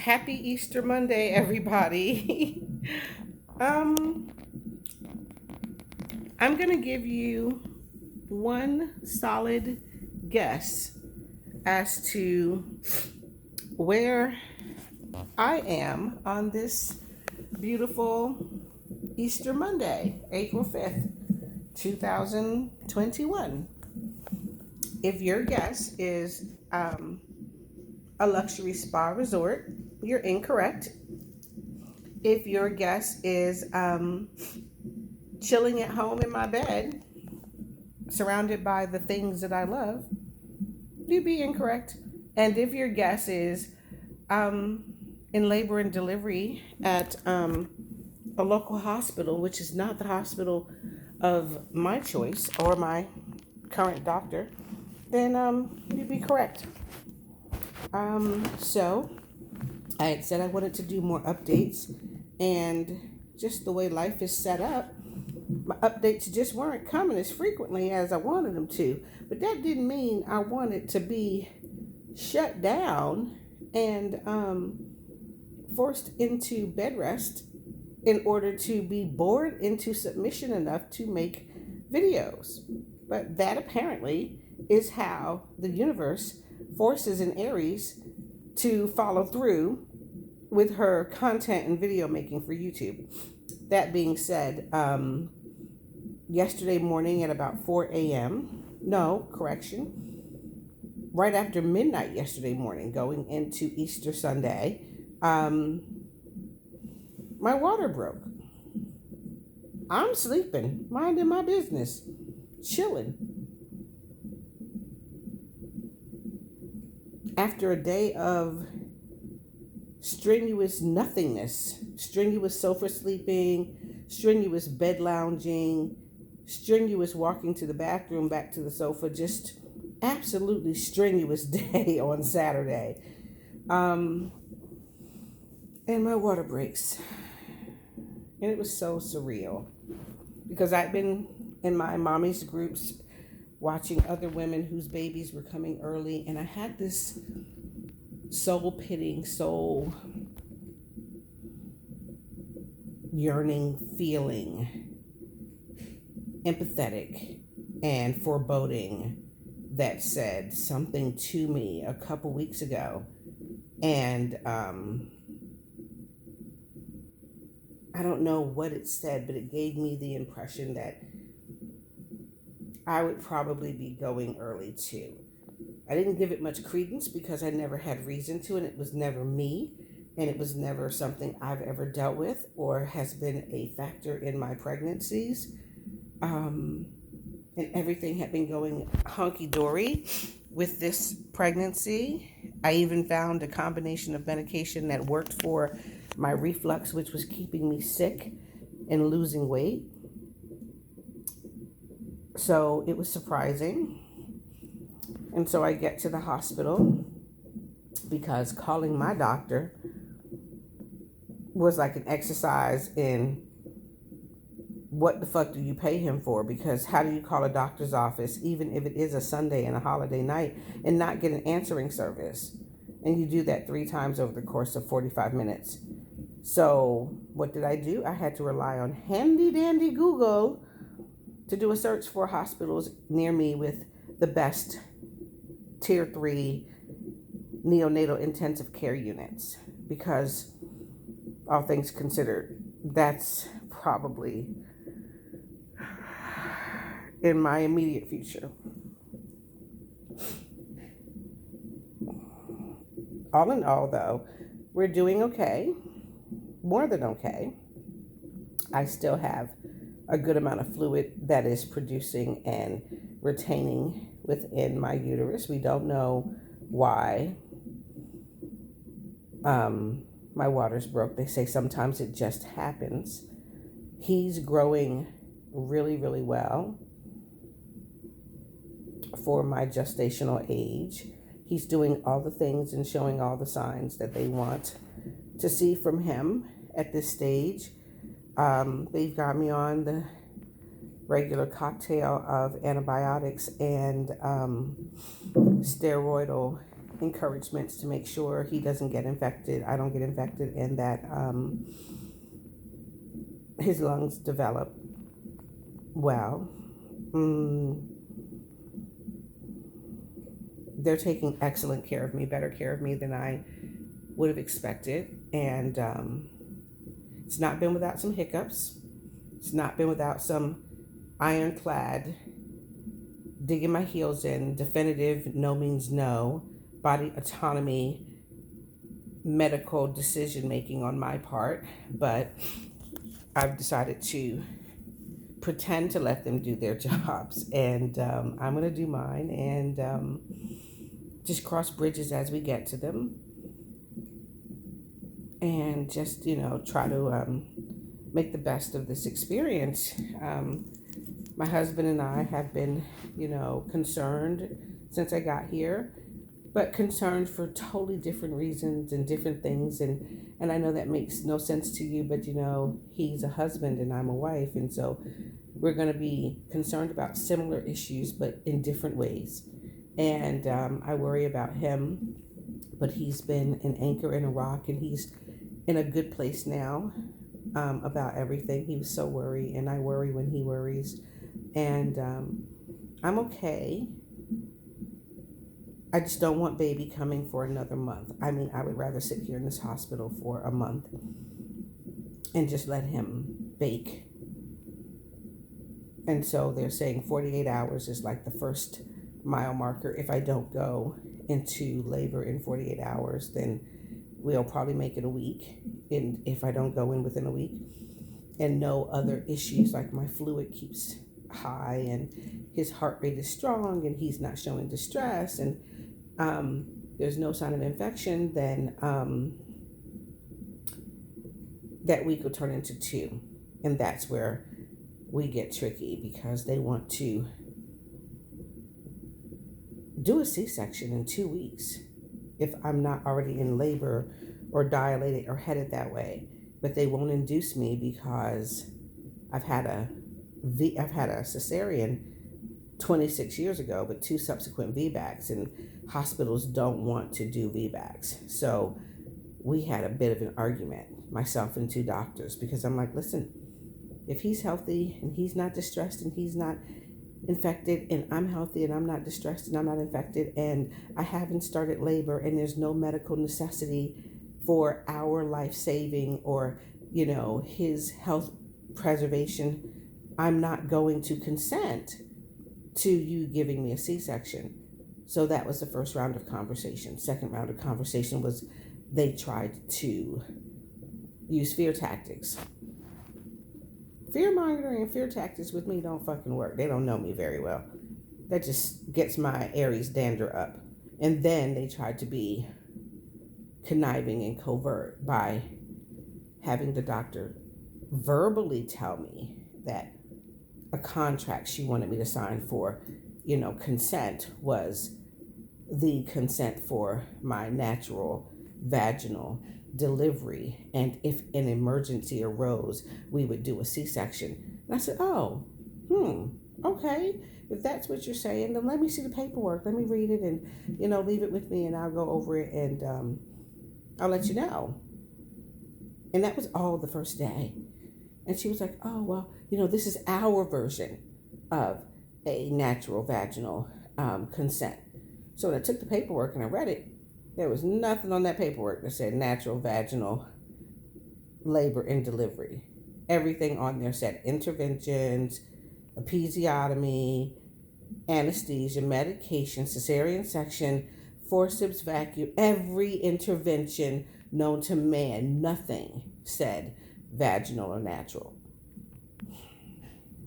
Happy Easter Monday, everybody. um, I'm gonna give you one solid guess as to where I am on this beautiful Easter Monday, April 5th, 2021. If your guess is a luxury spa resort, you're incorrect. If your guess is chilling at home in my bed, surrounded by the things that I love, you'd be incorrect. And if your guess is um, in labor and delivery at a local hospital, which is not the hospital of my choice or my current doctor, then you'd be correct. So I had said I wanted to do more updates, and just the way life is set up, my updates just weren't coming as frequently as I wanted them to. But that didn't mean I wanted to be shut down and forced into bed rest in order to be bored into submission enough to make videos. But that apparently is how the universe forces an Aries to follow through with her content and video making for YouTube. That being said, yesterday morning at about 4 a.m., no, correction, right after midnight yesterday morning, going into Easter Sunday, my water broke. I'm sleeping, minding my business, chilling. After a day of strenuous nothingness, strenuous sofa sleeping, strenuous bed lounging, strenuous walking to the bathroom, back to the sofa, just absolutely strenuous day on Saturday. And my water breaks. And it was so surreal because I'd been in my mommy's groups watching other women whose babies were coming early, and I had this soul pitting, soul yearning feeling, empathetic and foreboding, that said something to me a couple weeks ago. And I don't know what it said, but it gave me the impression that I would probably be going early too. I didn't give it much credence because I never had reason to, and it was never me, and it was never something I've ever dealt with or has been a factor in my pregnancies. And everything had been going hunky dory with this pregnancy. I even found a combination of medication that worked for my reflux, which was keeping me sick and losing weight. So it was surprising. And so I get to the hospital because calling my doctor was like an exercise in what the fuck do you pay him for? Because how do you call a doctor's office, even if it is a Sunday and a holiday night, and not get an answering service? And you do that 3 times over the course of 45 minutes. So what did I do? I had to rely on handy dandy Google to do a search for hospitals near me with the best tier 3 neonatal intensive care units, because all things considered, that's probably in my immediate future. All in all, though, we're doing okay, more than okay. I still have a good amount of fluid that is producing and retaining within my uterus. We don't know why my water's broke. They say sometimes it just happens. He's growing really, really well for my gestational age. He's doing all the things and showing all the signs that they want to see from him at this stage. They've got me on the regular cocktail of antibiotics and steroidal encouragements to make sure he doesn't get infected, I don't get infected, and that his lungs develop well. They're taking excellent care of me, better care of me than I would have expected. And it's not been without some hiccups. It's not been without some ironclad digging my heels in, definitive no means no, body autonomy, medical decision making on my part. But I've decided to pretend to let them do their jobs, and I'm going to do mine, and just cross bridges as we get to them, and just, try to make the best of this experience. My husband and I have been, concerned since I got here, but concerned for totally different reasons and different things. And I know that makes no sense to you, but he's a husband and I'm a wife. And so we're going to be concerned about similar issues, but in different ways. And I worry about him, but he's been an anchor in a rock, and he's in a good place now about everything. He was so worried, and I worry when he worries. And I'm okay. I just don't want baby coming for another month. I mean, I would rather sit here in this hospital for a month and just let him bake. And so they're saying 48 hours is like the first mile marker. If I don't go into labor in 48 hours, then we'll probably make it a week. And if I don't go in within a week, and no other issues like my fluid keeps high and his heart rate is strong and he's not showing distress, and there's no sign of infection, then that week will turn into 2. And that's where we get tricky, because they want to do a C-section in 2 weeks if I'm not already in labor or dilated or headed that way. But they won't induce me because I've had a cesarean 26 years ago, but 2 subsequent VBACs, and hospitals don't want to do VBACs. So we had a bit of an argument, myself and 2 doctors, because I'm like, listen, if he's healthy and he's not distressed and he's not infected, and I'm healthy and I'm not distressed and I'm not infected, and I haven't started labor, and there's no medical necessity for our life saving or, his health preservation, I'm not going to consent to you giving me a C-section. So that was the first round of conversation. Second round of conversation was they tried to use fear tactics. Fear mongering and fear tactics with me don't fucking work. They don't know me very well. That just gets my Aries dander up. And then they tried to be conniving and covert by having the doctor verbally tell me that a contract she wanted me to sign for, consent, was the consent for my natural vaginal delivery, and if an emergency arose, we would do a C-section. And I said, oh, okay, if that's what you're saying, then let me see the paperwork, let me read it, and leave it with me, and I'll go over it, and I'll let you know. And that was all the first day. And she was like, oh, well, this is our version of a natural vaginal consent. So when I took the paperwork and I read it, there was nothing on that paperwork that said natural vaginal labor and delivery. Everything on there said interventions, episiotomy, anesthesia, medication, cesarean section, forceps vacuum, every intervention known to man. Nothing said vaginal or natural.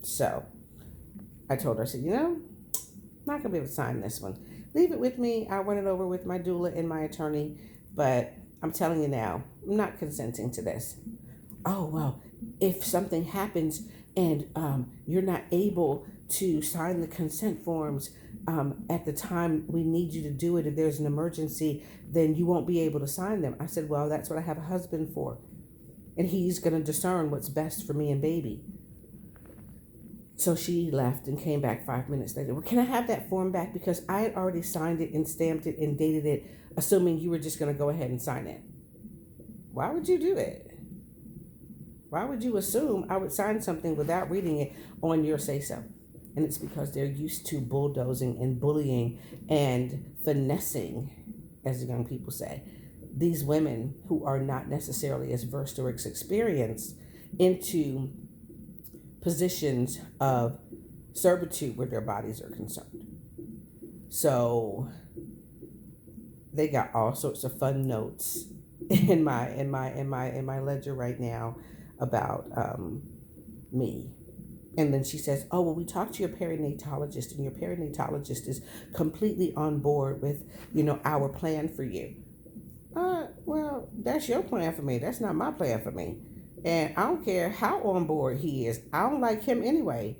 So I told her, I said, I'm not going to be able to sign this one. Leave it with me. I'll run it over with my doula and my attorney, but I'm telling you now, I'm not consenting to this. Oh, well, if something happens and you're not able to sign the consent forms at the time we need you to do it, if there's an emergency, then you won't be able to sign them. I said, well, that's what I have a husband for, and he's going to discern what's best for me and baby. So she left and came back 5 minutes later. Well, can I have that form back? Because I had already signed it and stamped it and dated it, assuming you were just going to go ahead and sign it. Why would you do it? Why would you assume I would sign something without reading it on your say-so? And it's because they're used to bulldozing and bullying and finessing, as the young people say, these women who are not necessarily as versed or experienced into positions of servitude where their bodies are concerned. So they got all sorts of fun notes in my ledger right now about me. And then she says, "Oh, well, we talked to your perinatologist, and your perinatologist is completely on board with, our plan for you." Well, that's your plan for me. That's not my plan for me. And I don't care how on board he is. I don't like him anyway.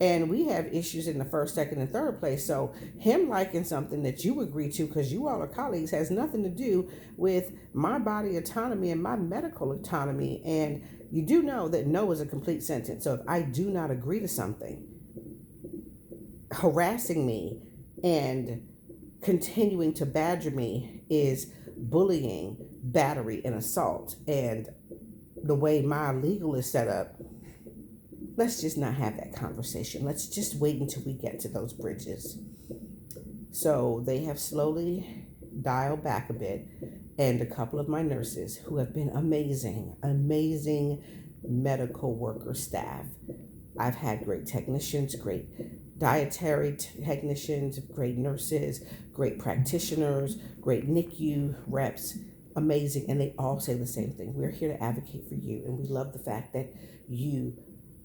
And we have issues in the first, second, and third place. So him liking something that you agree to because you all are colleagues has nothing to do with my body autonomy and my medical autonomy. And you do know that no is a complete sentence. So if I do not agree to something, harassing me and continuing to badger me is bullying, battery, and assault. And the way my legal is set up, let's just not have that conversation. Let's just wait until we get to those bridges. So they have slowly dialed back a bit, and a couple of my nurses who have been amazing medical worker staff. I've had great technicians, great dietary technicians, great nurses, great practitioners, great Nicu reps, amazing. And they all say the same thing. We're here to advocate for you, and we love the fact that you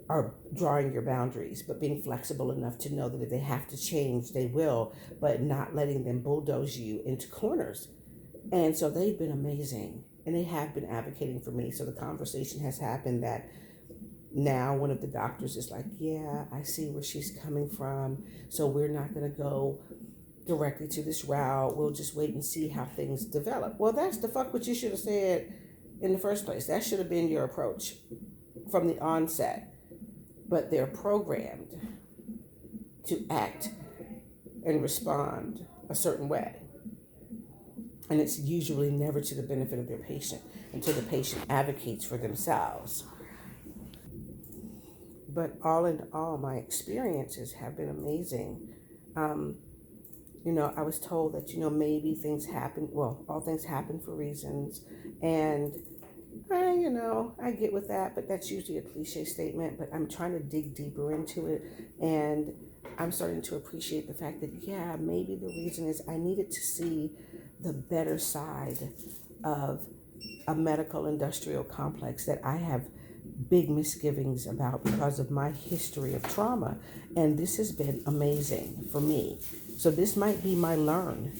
are drawing your boundaries, but being flexible enough to know that if they have to change, they will, but not letting them bulldoze you into corners. And so they've been amazing, and they have been advocating for me. So the conversation has happened that now one of the doctors is like, "Yeah, I see where she's coming from. So we're not going to go directly to this route. We'll just wait and see how things develop." Well, that's the fuck what you should have said in the first place. That should have been your approach from the onset. But they're programmed to act and respond a certain way. And it's usually never to the benefit of their patient until the patient advocates for themselves. But all in all, my experiences have been amazing. I was told that, maybe things happen. Well, all things happen for reasons. And I get with that, but that's usually a cliche statement. But I'm trying to dig deeper into it. And I'm starting to appreciate the fact that, yeah, maybe the reason is I needed to see the better side of a medical industrial complex that I have big misgivings about because of my history of trauma. And this has been amazing for me. So this might be my learn.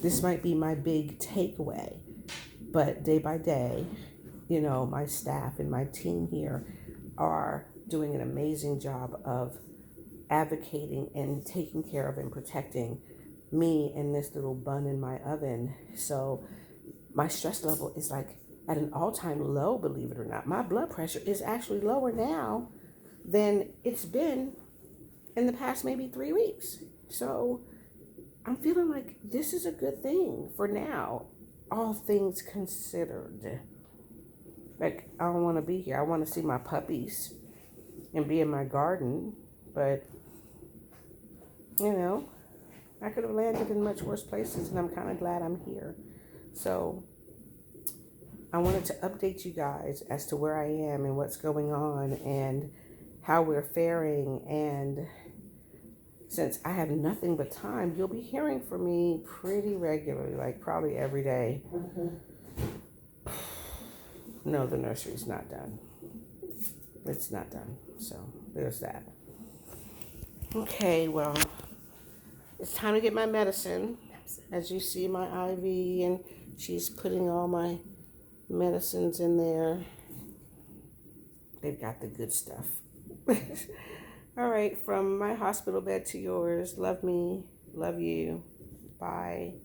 This might be my big takeaway. But day by day, my staff and my team here are doing an amazing job of advocating and taking care of and protecting me and this little bun in my oven. So my stress level is like at an all-time low, believe it or not. My blood pressure is actually lower now than it's been in the past maybe 3 weeks. So I'm feeling like this is a good thing for now, all things considered. Like, I don't want to be here. I want to see my puppies and be in my garden. But, I could have landed in much worse places, and I'm kind of glad I'm here. So I wanted to update you guys as to where I am and what's going on and how we're faring. And since I have nothing but time, you'll be hearing from me pretty regularly, like probably every day. No, the nursery's not done. It's not done. So there's that. Okay, well, it's time to get my medicine. As you see, my IV, and she's putting all my medicines in there. They've got the good stuff. All right, from my hospital bed to yours. Love me. Love you. Bye.